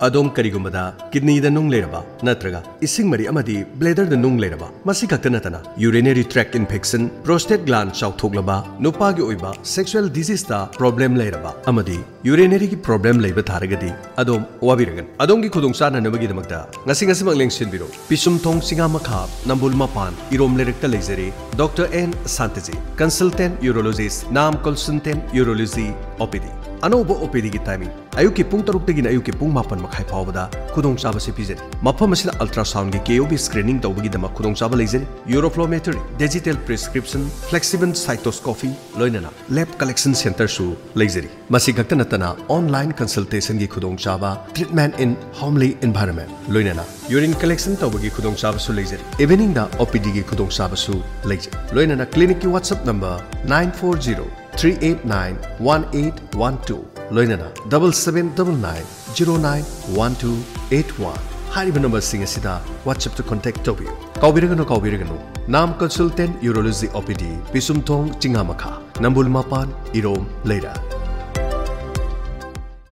अदोम करिगुमदा kidney दा नुंग लेरबा नत्रगा इसिंग मरी अमदी ब्लेडर दा नुंग लेरबा मसी खक्ता नतना urinary tract infection prostate gland चाउथोगलबा नुपागी ओइबा सेक्सुअल डिजीज दा प्रॉब्लम लेरबा अमदी यूरिनरी की प्रॉब्लम लेबा थारगदी अदोम वाबिरगन अदोम की खुदोंसाना नबगी दमकदा ngasi ngasi mang lengsinbiro pisumthong singamakha nambul mapan irom lerekta leizeri Dr. N Santaji consultant urologist nam consultant urology OPD अनौब ओपीडी की टाइमिंग अयुक की पुंग तरुक तगिन अयुक की पुंग मापन मखाई फावबदा खुदोंग चाबा से पिजरी मफम असिदा अल्ट्रासाउंड की केओबी स्क्रीनिंग तौबगी दमा खुदोंग चाबा लेजरी uroflowmetry digital prescription flexible cystoscopy लोइनना लैब कलेक्शन सेंटर सु लेजरी मसी गक्ता नतना ऑनलाइन कंसल्टेशन की खुदोंग चाबा ट्रीटमेंट इन होमली एनवायरनमेंट लोइनना यूरिन कलेक्शन तौबगी खुदोंग चाबा सु लेजरी इवनिंग दा ओपीडी की खुदोंग चाबा सु लेजरी लोइनना क्लिनिक की व्हाट्सएप नंबर 940 3891812 लोइनना 7799091281 हारिबा नंबर सिंग असिदा व्हाट्सएप to contact तौबियो काउबिरगनो नाम कंसल्टेंट यूरोलॉजी ओपीडी पिसुमथोंग चिंगामखा नंबुल मापान इरोम लेरा